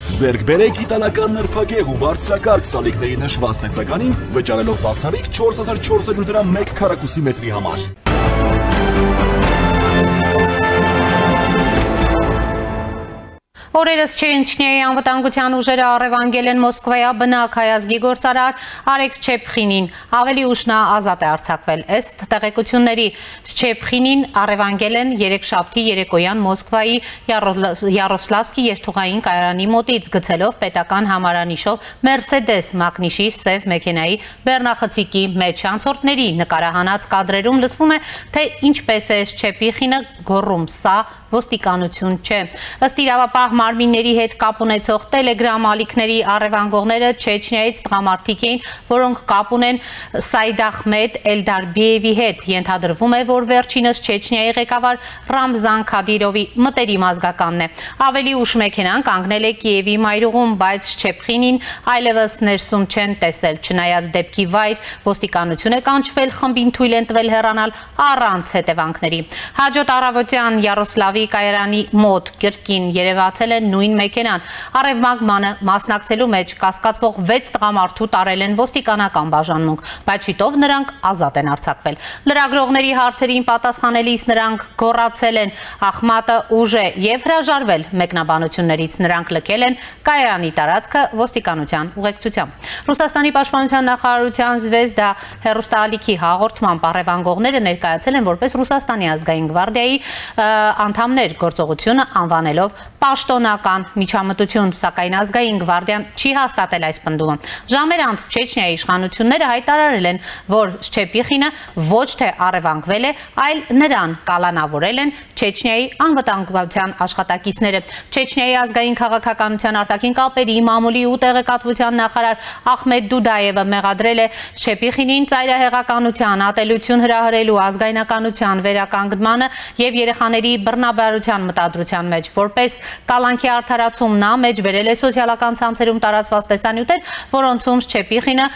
Ձեռք բերեք իտալական նրբագեղ ու բարձրակարգ սալիկների նշված տեսականին, վճարելով բացառիկ 4400 դրամ 1 քառակուսի մետրի համար։ Օրերս Չեչնիայի անվտանգության ուժերը առևանգել են Մոսկվայա բնակ հայազգի գործարար Արեգ Չեփխինին, ավելի ուշ նա ազատ է արձակվել։ Ըստ տեղեկությունների, Չեփխինին առևանգել են երեքշաբթի երեկոյան Մոսկվայի Յարոսլավսկի երթուղային կայարանի մոտից, գցելով պետական համարանիշով Մերսեդես մակնիշի սև մեքենայի բեռնախցիկի մեջ։ Անցորդների նկարահանած կադրերում լսվում է, թե ինչպես է Չեփխինը գոռում, սա ոստիկանություն չէ։ Ըստ իրավապահ մարմինների հետ կապ ունեցող Telegram ալիքների առևանգողները Չեչնիայից տղամարդիկ էին, որոնք կապ ունեն Սայդախմեդ Էլդարբիևի հետ։ Ենթադրվում է, որ վերջինս Չեչնիայի ղեկավար Ռամզան Քադիրովի մտերիմ ազգականն է։ Ավելի ուշ մեքենան կանգնել է Կիևի մայրուղում, բայց Չեփխինին այլևս ներսում չեն տեսել։ Չնայած դեպքի վայր, ոստիկանություն է կանչվել, խմբին թույլ են տվել հեռանալ առանց հետևանքների։ Հաջորդ առավոտյան Յարոսլավի կայարանի մոտ կրկին երևացել է նույն մեքենան։ Առևմագմանը մասնակցելու մեջ կասկածվող 6 տղամարդու տարել են ոստիկանական բաժանմունք, բայց շուտով նրանք ազատ են արձակվել։ Լրագրողների հարցերին պատասխանելիս նրանք գոռացել են Ախմատը ուժ է եւ հրաժարվել մեկնաբանություններից։ Նրանք լքել են կայարանի տարածքը ոստիկանության ուղեկցությամբ։ Ռուսաստանի պաշտպանության նախարարության Զվեզդա հեռուստաալիքի հաղորդմամբ առևանգողները ներկայացել են որպես Ռուսաստանի ազգային գվարդիայի անդամներ, գործողությունը անվանելով պաշտոնական միջամտություն, սակայն ազգային գվարդիան չի հաստատել այս պնդումը։ Ժամեր անց Չեչնիայի իշխանությունները հայտարարել են, որ Չեփխինը ոչ թե առևանգվել է, այլ նրան կալանավորել են Չեչնիայի անվտանգության աշխատակիցները։ Չեչնիայի ազգային քաղաքականության արտաքին կապերի մամուլի ու տեղեկատվության նախարար Ախմեդ Դուդայևը մեղադրել է Չեփխինին ծայրահեղականության, ատելություն հրահրելու, ազգայնականության վերականգնմանը եւ երեխաների բռնաբարության մտադրության մեջ, որպես կալանքի արդարացում նա մեջ բերել է սոցիալական ցանցերում տարածված տեսանյութեր, որոնցում Չեփխինը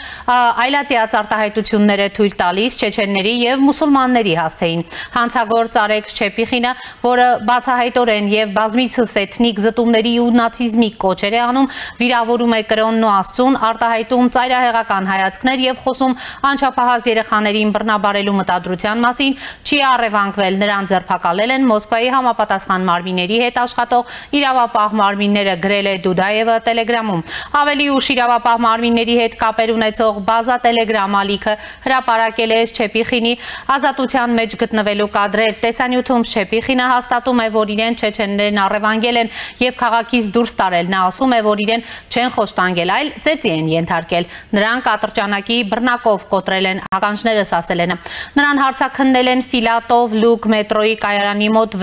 այլատիաց արտահայտություններ է թույլ տալիս չեչենների եւ մուսուլմանների հասցեին։ Հանցագործ Արեգ Չեփխինը, որը բացահայտորեն եւ բազմիցս էթնիկ զտումների ու նացիզմի կոչեր է անում, վիրավորում է կրոնն ու Աստծուն, արտահայտում ծայրահեղական հայացքներ եւ խոսում անչափահաս երեխաներին բռնաբարելու մտադրության մասին, չի առևանգվել, նրան ձերբակալել են Մոսկվայի համապատասխան մարմինների հետ աշխատող իրավապահ մարմինները, գրել է Դուդայևը Telegram-ում։ Ավելի ուշ իրավապահ մարմինների հետ կապեր ունեցող Բազա Telegram ալիքը հրապարակել է Չեփխինի ազատության մեջ գտնվելու կադրեր։ Տեսանյութում Չեփխինը հաստատում է, որ իրեն չեչեններն առևանգել են եւ քաղաքից դուրս տարել։ Նա ասում է, որ իրեն չեն խոշտանգել, այլ ծեծի են ենթարկել։ Նրանք ատրճանակի բռնակով կոտրել են, հականջներս ասել են։ Նրան հարցաքննել են Ֆիլատով Լուկ մետրոյի կայարանի մոտ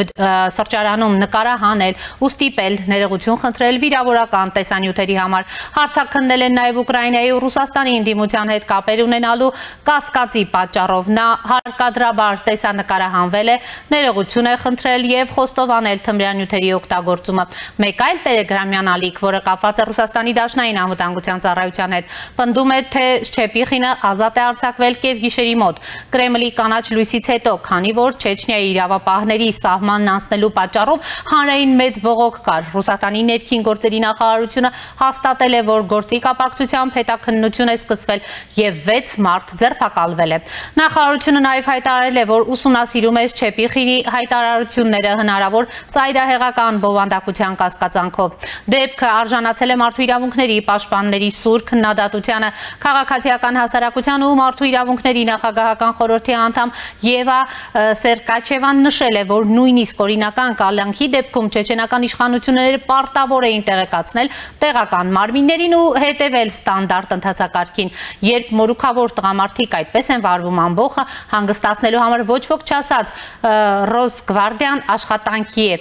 սրճարանում նկարահանել ու ստիպել ներողություն խնդրել վիրավորական տեսանյութերի համար։ Հարցաքննել են նաև Ուկրաինայի ու Ռուսաստանի ընդդիմության հետ կապեր ունենալու կասկածի պատճառով։ Նա հարկադրաբար տեսանկարահանվել է, ներողություն է խնդրել եւ խոստովանել թմրանյութերի օգտագործումը։ Մեկ այլ տելեգրամյան ալիք, որը կապված է Ռուսաստանի Դաշնային անվտանգության ծառայության հետ, պնդում է, թե Չեփխինը ազատ է արձակվել կեսգիշերի մոտ Կրեմլի կանաչ լույսից հետո, քանի որ Չեչնիայի իրավապահների սահմանն անցնելու պատճառով հանրային մեծ բողոք կար։ Ռուսաստանի ներքին գործերի նախարարությունը հաստատել է, որ գործի կապակցությամբ հետաքննություն է սկսվել եւ 6 մարդ ձերբակալվել է։ Նախարարությունը նաեւ հայտարարել է, որ ուսումնասիրում է Չեփխինի հայտարարությունները հնարավոր ծայրահեղական բովանդակության կասկածանքով։ Դեպքը արժանացել է Մարդու իրավունքների պաշտպանների սուր քննադատությանը։ Քաղաքացիական հասարակության ու Մարդու իրավունքների նախագահական խորհրդի անդամ Եվա Սերկաչևան նշել է, որ նույնիսկ օրինական կալանքի դեպքում չեչենական իշխանությունները պարտավոր էին տեղեկացնել տեղական մարմիններին ու հետևել ստանդարտ ընթացակարգին։ Երբ մորուքավոր տղամարդիկ այդպես են վարվում, ամբողջը հանգստացնելու համար ոչ ոք չասած Ռոսգվարդիան աշխատանքի է։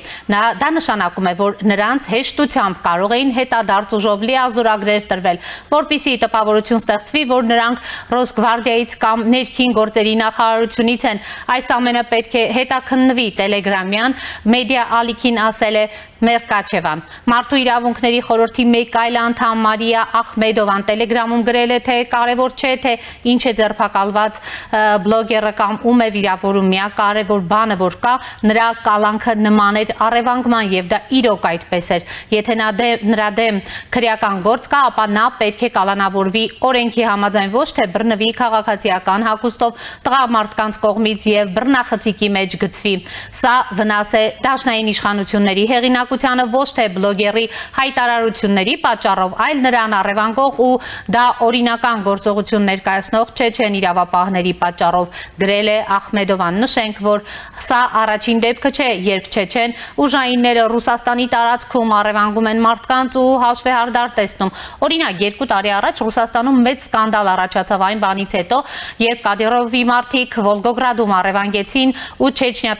Դա նշանակում է, որ նրանց հեշտությամբ կարող էին հետադարձ ուժով լիազորագրեր տրվել, որպեսզի տպավորություն ստեղծվի, որ նրանք Ռոսգվարդիայից կամ ներքին գործերի նախարարությունից են։ Այս ամենը պետք է հետաքննվի, Տելեգրամյան մեդիա ալիքին ասել է Մերկաչևան։ Մարդու իրավունքների խորհրդի մեկ այլ անդամ Մարիա Ախմեդովան Տելեգրամում գրել է, թե կարևոր չէ, թե ինչ է ձերբակալված բլոգերը կամ ում է վիրավորում, միակ կարևոր բանը, որ կա, նրա կալանքը նման էր առևանգման եւ դա իրոք այդպես էր։ Եթե նրա դեմ քրեական գործ կա, ապա նա պետք է կալանավորվի օրենքի համաձայն, ոչ թե բռնվի քաղաքացիական հագուստով տղամարդկանց կողմից եւ բռնախցիկի մեջ գցվի։ Սա վնաս է դաշնային իշխանությունների հեղինակությանը, ոչ թե բլոգերի հայտարարությունների պատճառով, այլ նրան առևանգող ու դա օրինական գործողություն ներկայացնող չեչեն իրավապահների պատճառով, գրել է Ախմեդովան։ Նշենք, որ սա առաջին դեպքը չէ, երբ չեչեն ուժայինները Ռուսաստանի տարածքում առևանգում են մարդկանց ու հաշվեհարդար տեսնում։ Օրինակ, 2 տարի առաջ Ռուսաստանում մեծ սկանդալ առաջացավ այն բանից հետո, երբ Կադիրովի մարդիկ Վոլգոգրադում առևանգեցին ու Չեչնիա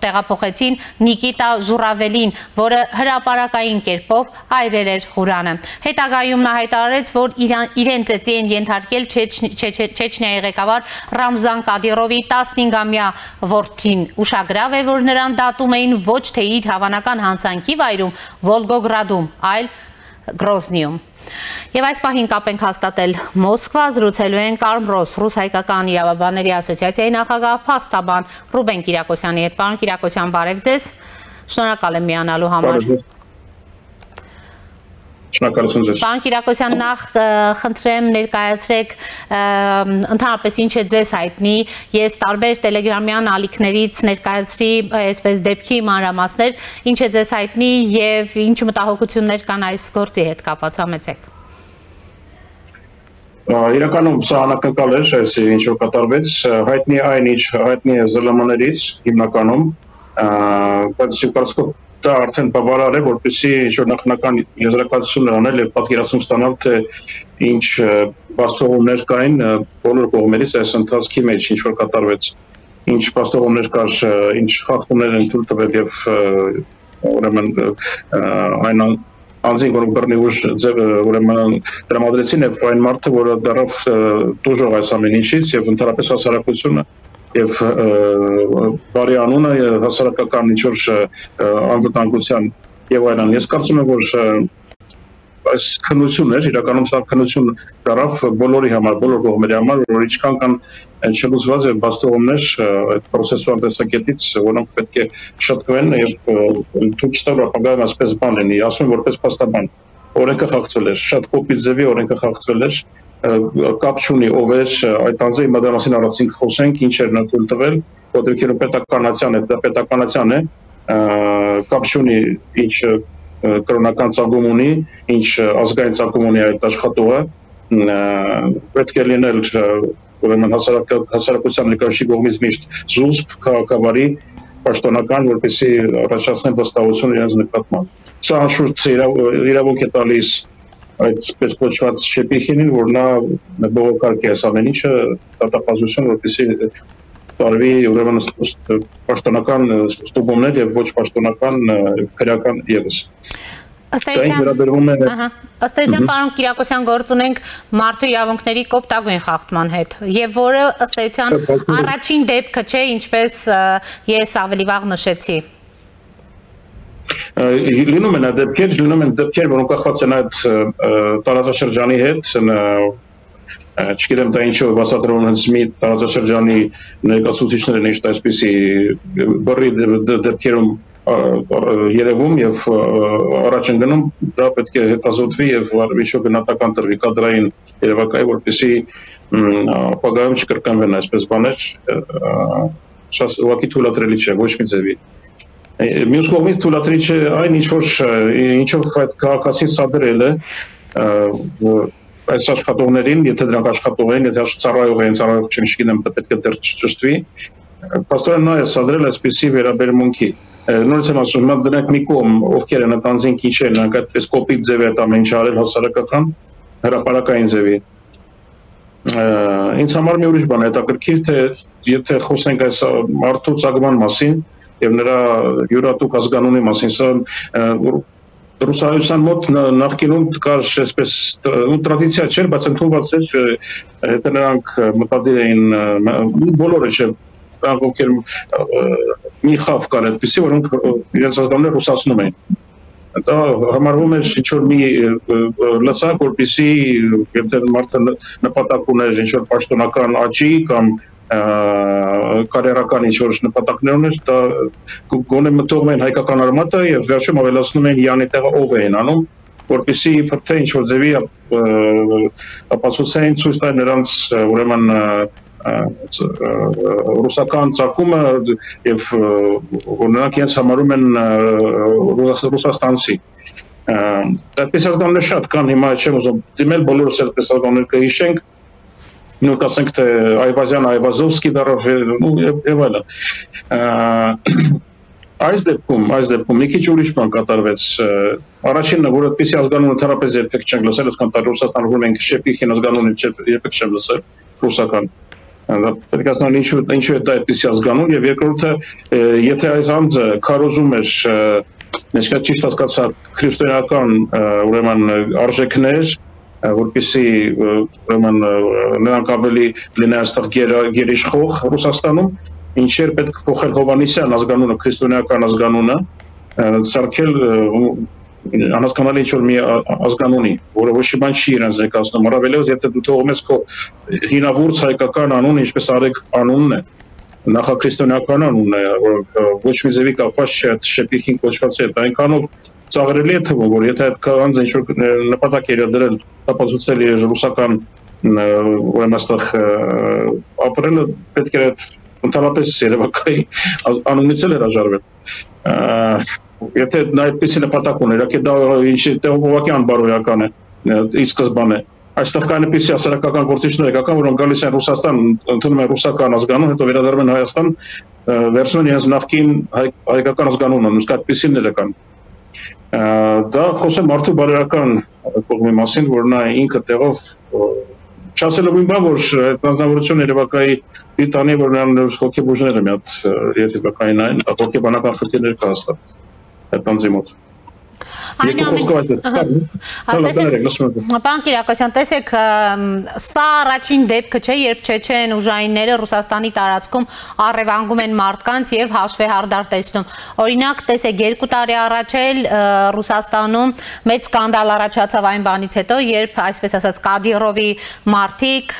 տեղափոխեցին Նիկիտա Ժուրավելին, որը հրապարակային կերպով այրել էր Ղուրանը։ Հետագայում նա հայտարարեց, որ իրեն ծեծի են ենթարկել Չեչնիայի ղեկավար Ռամզան Կադիրովի 15-ամյա որդին։ Ուշագրավ է, որ նրան դատում էին ոչ թե իր հավանական հանցանքի վայրում Վոլգոգրադում, այլ Գրոզնիում։ Եվ այս պահին կապ ենք հաստատել Մոսկվա, զրուցելու են Կարմրոս ռուս-հայկական իրավաբանների ասոցիացիայի նախագահ փաստաբան Ռուբեն Կիրակոսյանի հետ։ Պարոն Կիրակոսյան, բարև ձեզ, շնորհակալ եմ միանալու համար։ Շնորհակալություն ձեզ։ Պարոն Կիրակոսյան, նախ խնդրեմ ներկայացրեք ընդհանրապես ինչ է ձեզ հայտնի, ես տարբեր տելեգրամյան ալիքներից ներկայացրի այսպես դեպքի մանրամասներ, ինչ է ձեզ հայտնի եւ ինչ մտահոգություններ կան այս գործի հետ կապված, համեցեք։ Իրականում սա անակնկալ էր, այս ինչ որ կատարվեց, հայտնի այն ինչ հայտնի է ԶԼՄ-ներից հիմնականում, բայց կարծիքով դա արդեն բավարար է, որպեսզի ինչ-որ նախնական եզրակացություններ անել եւ պատկերացում ստանալ, թե ինչ բացողումներ կային բոլոր կողմերից այս ընթացքի մեջ, ինչ որ կատարվեց, ինչ բացողումներ կար, ինչ խախտումներ են թույլ տվել եւ ուրեմն այն անձին, որ բռնի ուժ ուրեմն տրամադրեցին եւ այն մարդը, որը դեռավ դժոխ այս ամեն ինչից եւ ընդհանրապես հասարակությունը եւ բարի անունը հասարակական ինչ-որ անվտանգության եւ այլն։ Ես կարծում եմ, որ այս քննություններ, իրականում սա քննություն դարավ բոլորի համար, բոլոր կողմերի համար, որ ինչքան կան չլուծված եւ բացողումներ այդ պրոցեսուալ տեսակետից, որոնք պետք է շտկվեն եւ թույլ տալ ապագայում այսպես բան լինի, ասում եմ որպես փաստաբան։ Օրենքը խախտվել էր, շատ կոպիտ ձևի օրենքը խախտվել էր, կապ չունի ով էր այդ անձը, հիմա դրա մասին առանցին խոսենք, ինչ էր նա թույլ տվել, որտեղ պետականացիան է, դա պետականացիան է, կապ չունի ինչ կրոնական ծագում ունի, ինչ ազգային ծագում ունի այդ աշխատողը, պետք է լինել ուրեմն հասարակության ներկայացուցիչ կողմից միշտ զուսպ, քաղաքավարի, պաշտոնական, որպեսզի առաջացնեն վստահություն իրենց նկատմամբ։ Սա անշուշտ իրավունք է տալիս այդպես կոչված Շեպիխինին, որ նա բողոքարկի այս ամեն ինչը դատապազություն, որպեսզի տարվի ուրեմն պաշտոնական ստուգումներ եւ ոչ պաշտոնական քրեական եւս։ Ըստ էության, պարոն Կիրակոսյան, գործ ունենք մարդու իրավունքների կոպտագույն խախտման հետ եւ որը ըստ էության առաջին դեպքը չէ, ինչպես ես ավելի վաղ նշեցի։ Լինում են դեպքեր, որոնք կախված են այդ տարածաշրջանի հետ, չգիտեմ դա ինչով բացատրվում հենց մի տարածաշրջանի ներկայացուցիչներ են ինչ-որ այսպիսի բռի դեպքերում երևում եւ առաջ են գնում, դա պետք է հետազոտվի եւ ինչ-որ գնահատական տրվի կադրային երևակայի, որպեսզի ապագայում չկրկնվեն այսպես բաներ, շատ ուղղակի թույլատրելի չէ ոչ մի ձևի։ Մյուս կողմից թույլատրելի չէ այն ինչով այդ քաղաքացին սադրել է այս աշխատողներին, եթե դրանք աշխատող են, եթե ծառայող են, ծառայող չեն, չգիտեմ, դա պետք է դեռ ճշտվի, փաստորեն նա է սադրել այսպիսի վերաբերմունքի։ Նորից եմ ասում, հիմա դրանք մի կողմ, ովքեր են այդ անձինք ինչ են, նրանք այդպես կոպիտ ձև այդ ամեն ինչ արել հասարակական, հրապարակային ձևի։ Ինձ համար մի ուրիշ բան է հետաքրքիր, թե եթե խոսենք այս մարդու ծագման մասին եւ նրա յուրատուկ ազգանունի մասին, սա Ռուսայության մոտ նախկինում կար այսպես տրադիցիա չէր, բայց ընդունված էր, եթե նրանք մտադիր էին բոլորը չէ, նրանք ովքեր մի խավ կար այդպիսի, որոնք իրենց ազգանունը ռուսացնում էին։ դա համարվում է ինչ-որ մի լծակ, որպեսզի եթե մարդը նպատակ ուներ ինչ-որ պաշտոնական աճի կամ կարիերական ինչ-որ նպատակներ ուներ, դա գոնե մտողում են հայկական արմատը եւ վերջում ավելացնում են յանի տեղը ով էին անում, որպեսզի իբրթե ինչ-որ ձևի ապացուցային ցույց տան նրանց ուրեմն ռուսական ցակումը եւ նրանք իրենց համարում են ռուսաստանցի այդպես ազգաններ շատ կան հիմա չեմ ուզում դիմել բոլորս այդպես ազգաններ կհիշենք նույնք ասենք թե Այվազյան Այվազովսկի դարով եւ այլն այս դեպքում մի քիչ ուրիշ բան կատարվեց առաջինը որ այդպեսի ազգանուն ընդհանրապես երբեք չենք լսել ասկան տա Ռուսաստանը որ մենք Շեպիխին ազգանունը երբեք չեմ լսել ռուսական պետք է ասել ինչու է դա այդպեսի ազգանուն եւ երկրորդը եթե այս անձը քարոզում էր Նշկա ճիշտ հասկացա քրիստոնեական ուրեմն արժեքներ որպեսզի ուրեմն նրանք ավելի լինեն այստեղ գերիշխող Ռուսաստանում ինչեր պետք փոխել Հովանեսյան ազգանունը քրիստոնեական ազգանունը սարքել անհասկանալի ինչ-որ մի ազգանունի, որը ոչ մի բան չի իրենց ներկայացնում, առավելևս եթե դու թողում ես քո հինավուրց հայկական անունը, ինչպես Արեգ անունն է, նախաքրիստոնեական անունն է, որ ոչ մի ձևի կապված չէ Շեպիխին կոչված հետ, այնքանով ծաղրելի է թվում, որ եթե այդ կանանց ինչ-որ նպատակ էր դրել, ապացուցել իր ռուսական ուրեմն այստեղ ապրելը պետք է ընդհանրապես երևակայի անունից էլ հրաժարվել Եթե նա այդպեսի նպատակ ուներ, ակե դա ուղղակի անբարոյական է, ի սկզբանե։ Այստեղ կան այդպեսի հասարակական գործիչներ եկական, որոնք գալիս են Ռուսաստան, ընդունում են ռուսական ազգանուն, հետո վերադառնում են Հայաստան, վերցնում են իրենց նախկին հայկական ազգանունը, նույնիսկ այդպեսիները կան։ Դա խոսեմ մարդու բարոյական կողմի մասին, որ նա ինքը տեղով չասելով իմ բան, որ այդ անձնավորությունը երևակայի դիտանի, որ նրան հոգեբուժները մի հատ երևակային այն, հոգեբանական խնդիրներ կա հաստատ։ Այդտանձիմոտ Պարոն Կիրակոսյան, տեսեք, սա առաջին դեպքը չէ, երբ չեչեն ուժայինները Ռուսաստանի տարածքում առևանգում են մարդկանց եւ հաշվեհարդար տեսնում։ Օրինակ, տեսեք, 2 տարի առաջ էլ Ռուսաստանում մեծ սկանդալ առաջացավ այն բանից հետո, երբ այսպես ասած Կադիրովի մարդիկ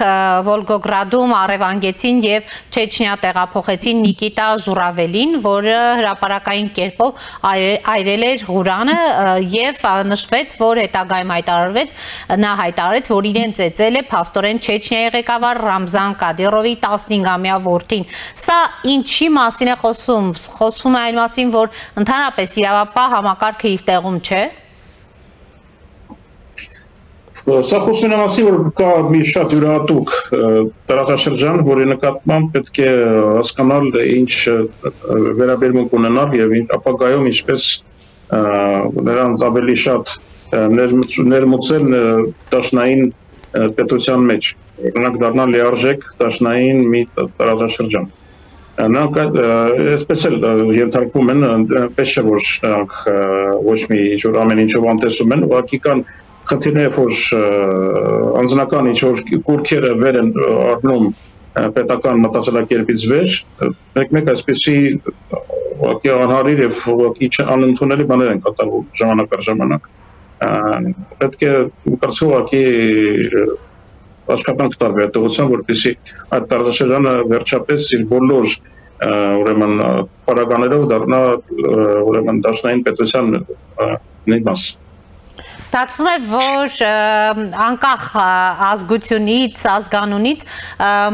Վոլգոգրադում առևանգեցին եւ Չեչնիա տեղափոխեցին Նիկիտա Ժուրավելին, որը հրապարակային կերպով այրել էր Ղուրանը եւ նշվեց, որ հետագայում նա հայտարարեց, որ իրեն ծեծել է փաստորեն Չեչնիայի ղեկավար Ռամզան Կադիրովի 15-ամյա որդին։ Սա ինչի մասին է խոսում։ Խոսվում է այն մասին, որ ընդհանրապես իրավապահ համակարգը իր տեղում չէ։ Սա խոսում է մասին, որ կա մի շատ յուրահատուկ տարածաշրջան, որի նկատմամբ պետք է հասկանալ ինչ վերաբերմունք ունենալ եւ ապագայում ինչպես նրանց ավելի շատ ներմուծել դաշնային պետության մեջ, նրանք դառնալ լիարժեք դաշնային մի տարածաշրջան։ Նրանք այսպես էլ ենթարկվում են, պես չէ որ նրանք ոչ մի ինչ-որ ամեն ինչով անտեսում են, ուղղակի կան խնդիրներ, որ անձնական ինչ-որ կուրքերը վեր են առնում պետական մտածելակերպից վեր, մեկ այսպեսի ուղղակի անհարիր եւ ուղղակի անընդունելի բաներ են կատարվում ժամանակ առ ժամանակ։ Պետք է կարծում ուղղակի աշխատանք տարվի այդ ուղղությամբ, որպեսզի այդ տարածաշրջանը վերջապես իր բոլոր ուրեմն պարագաներով դառնա ուրեմն դաշնային պետության մի մաս։ Ստացվում է, որ անկախ ազգությունից, ազգանունից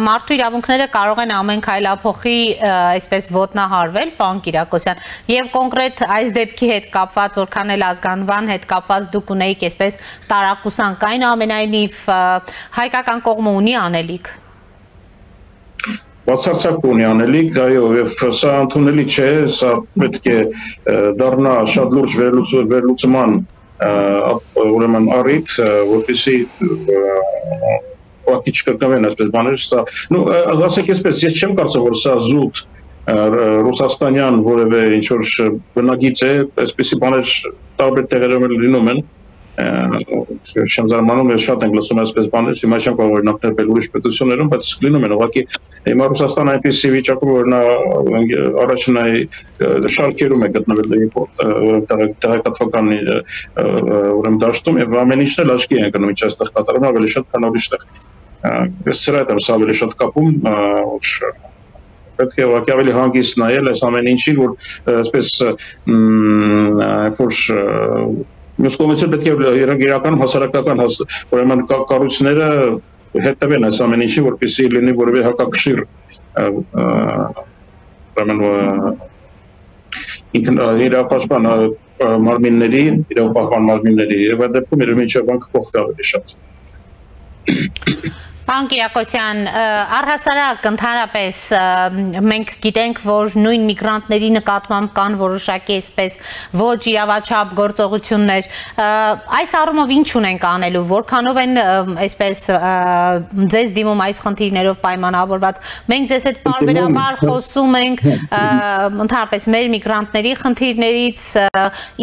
մարդու իրավունքները կարող են ամեն քայլափոխի այսպես ոտնահարվել, պարոն Կիրակոսյան, եւ կոնկրետ այս դեպքի հետ կապված, որքան էլ ազգանվան հետ կապված դուք ունեիք այսպես տարակուսանք, այնուամենայնիվ հայկական կողմը ունի անելիք։ Բացարձակ ունի անելիք, այո, եւ սա ընդունելի չէ, սա պետք է դառնա շատ լուրջ վերլուծման ուրեմն առիթ, որպեսզի ուղղակի չկրկնվեն այսպես բաներ, սա, ասեք այսպես, ես չեմ կարծում, որ սա զուտ ռուսաստանյան որևէ ինչ-որ բնագիծ է, այսպեսի բաներ տարբեր տեղերում լինում են, Չեմ զարմանում, ես շատ ենք լսում այսպես բաներ, հիմա չեմ կարող օրինակներ բերել ուրիշ պետություններում, բայց լինում են ուղղակի հիմա Ռուսաստանը այնպիսի վիճակում որ նա առաջնայի շարքերում է գտնվել տեղեկատվական ուրեմն դաշտում եւ ամեն ինչն էլ աչքի է ընկնում ինչ այստեղ կատարվում ավելի շատ քան ուրիշտեղ։ Ես սրա հետ եմ ավելի շատ կապում, պետք է ուղղակի ավելի հանգիստ նայել այս ամեն ինչին, որ այսպես որ մյուս կողմից պետք է իրականում հասարակական ուրեմն կառույցները հետևեն այս ամեն ինչի, որպեսզի լինի որևէ հակակշիռ ուրեմն իրապաշտպան մարմինների, իրավապահպան մարմինների եւ այդ դեպքում իրեն ինչ բան կփոխվի ավելի շատ։ Պարոն Կիրակոսյան, առհասարակ ընդհանրապես մենք գիտենք, որ նույն միգրանտների նկատմամբ կան որոշակի այսպես ոչ իրավաչափ գործողություններ, այս առումով ինչ ունենք անելու, որքանով են այսպես ձեզ դիմում այս խնդիրներով պայմանավորված, մենք ձեզ հետ պարբերաբար խոսում ենք ընդհանրապես մեր միգրանտների խնդիրներից,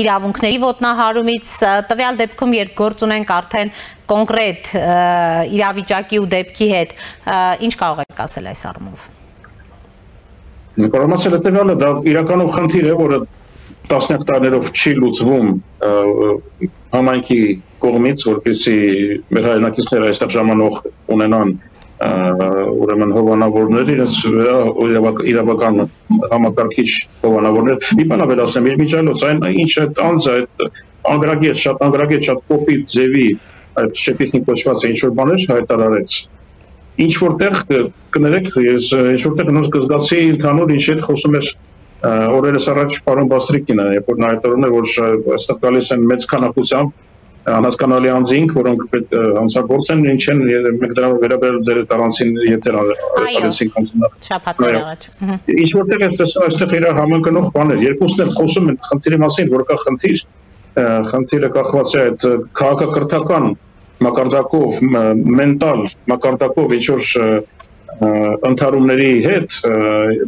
իրավունքների ոտնահարումից, տվյալ դեպքում երբ գործ ունենք արդեն կոնկրետ իրավիճակի ու դեպքի հետ, ինչ կարող եք ասել այս առումով։ Կարող եմ ասել հետևյալը, դա իրականում խնդիր է, որը տասնյակ տարիներով չի լուծվում համայնքի կողմից, որպեսզի մեր հայրենակիցները այստեղ ժամանող ունենան ուրեմն հովանավորներ, իրենց իրավական համակարգիչ հովանավորներ։ Մի բան ավելացնեմ, իմիջիայլոց այն ինչ այդ անձը, այդ անգրագետ, շատ կոպիտ ձևի այդ շեփիթին կոչված է ինչ-որ բաներ հայտարարեց։ Ինչ-որտեղ կներեք, ես ինչ-որտեղ նոր կզգացի ընդհանուր ինչ հետ խոսում էր օրերս առաջ պարոն Բաստրիկինը, երբ որ նա հայտարարում է, որ այստեղ գալիս են մեծ քանակությամբ անհասկանալի անձինք, որոնք հանցագործ են, ինչ են, մենք դրանով վերաբերել ձեր տարանցին եթեր արեցինք շաբաթներ առաջ։ Ինչ-որտեղ ես տեսնում այստեղ իր համընկնող բաներ, երկուսն էլ խոսում են խնդիրի մասին, որ կա խնդիրը կախված է այդ քաղաքակրթական մակարդակով, մենտալ մակարդակով ինչ-որ ընդհարումների հետ,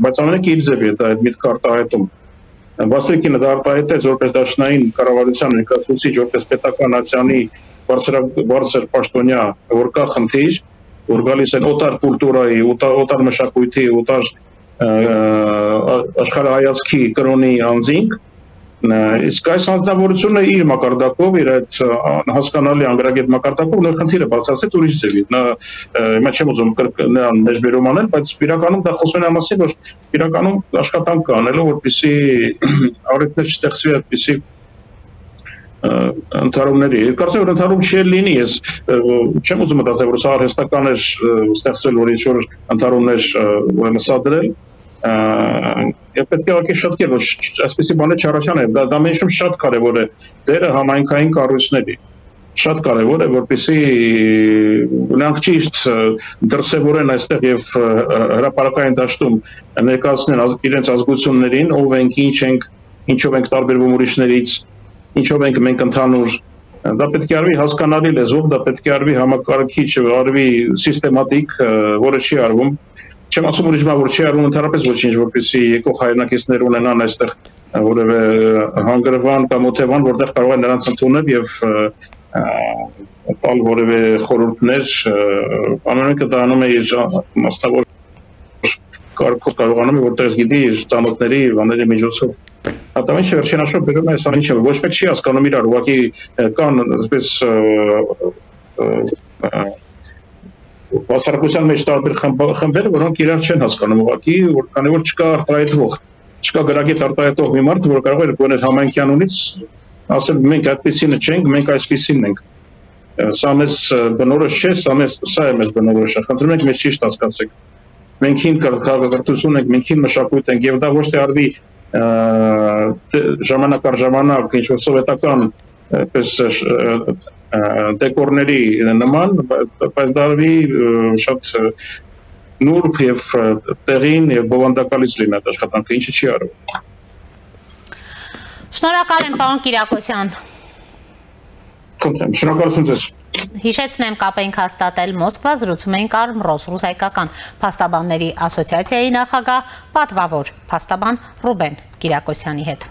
բայց ամենը իր ձևի է դա այդ միտքը արտահայտում։ Բաստրիկինը դա արտահայտեց որպես դաշնային կառավարության ներկայացուցիչ, որպես պետական ատյանի բարձր պաշտոնյա, որ կա խնդիր, որ գալիս են օտար կուլտուրայի, օտար մշակույթի, օտար աշխարհայացքի կրոնի անձինք, իսկ այս անձնավորությունը իր մակարդակով, իր այդ հասկանալի անգրագետ մակարդակով նոր խնդիրը բացասեց ուրիշ ձևի։ Հիմա չեմ ուզում նրան մեջբերում անել, բայց իրականում դա խոսում է մասին, որ իրականում աշխատանք կա անելու, որպեսզի առիթներ չստեղծվի այդպիսի ընդհարումների։ Կարծեմ որ ընդհարում չի լինի, ես չեմ ուզում մտածել, որ սա արհեստական էր ստեղծել, որ ինչ-որ ընդհարումներ ուրեմն սադրել։ Եվ պետք է ուղղակի շատ կերպ, այսպեսի բաներ չառաջանան, դա մենշում շատ կարևոր է դերը համայնքային կառույցների, շատ կարևոր է, որպեսզի նրանք ճիշտ դրսևորեն այստեղ եւ հրապարակային դաշտում ներկայացնեն իրենց ազգություններին, ով ենք, ինչ ենք, ինչով ենք տարբերվում ուրիշներից, ինչով ենք մենք ընդհանուր, դա պետք է արվի հասկանալի լեզվով, դա պետք է արվի համակարգիչ, արվի սիստեմատիկ, որը չի արվում։ Չեմ ասում ուրիշ բան, որ չի արվում ընդհանրապես ոչինչ, որպեսզի եկող հայրենակիցներ ունենան այստեղ որևէ հանգրվան կամ օթևան, որտեղ կարող են նրանց ընդունել եւ տալ որևէ խորհուրդներ, ամենը դա անում է իր մասնավոր կարգով կարողանում է որտեղից գիտի իր ծանոթների բաների միջոցով։ Հատավին վերջին հաշվով բերում է այս ամենը, ոչ մեկ չի հասկանում իրար, ուղղակի կան այսպես հասարակության մեջ տարբեր խմբեր, որոնք իրար չեն հասկանում ուղղակի, քանի որ չկա արտահայտվող, չկա գրագետ արտահայտող մի մարդ, որ կարող է գոնե համայնքյանունից ասել մենք այդպեսինը չենք, մենք այսպեսինն ենք։ Սա մեզ բնորոշ չէ, սա է մեզ բնորոշը։ Խնդրում ենք մեզ ճիշտ հասկացեք։ Մենք հին քաղաքակրթություն ենք, մենք հին մշակույթ ենք, եւ դա ոչ թե արվի ժամանակ առ ժամանակ ինչ-որ սովետական պես դեկորների նման, բայց դա արվի շատ նուրբ եւ տեղին եւ բովանդակալից լինի այդ աշխատանքը, ինչը չի արվում։ Շնորհակալ եմ, պարոն Կիրակոսյան։ Շնորհակալություն ձեզ։ Հիշեցնեմ, կապ ենք հաստատել Մոսկվա, զրուցում էինք Ռոս ռուս-հայկական փաստաբանների ասոցիացիայի նախագահ, պատվավոր փաստաբան Ռուբեն Կիրակոսյանի հետ։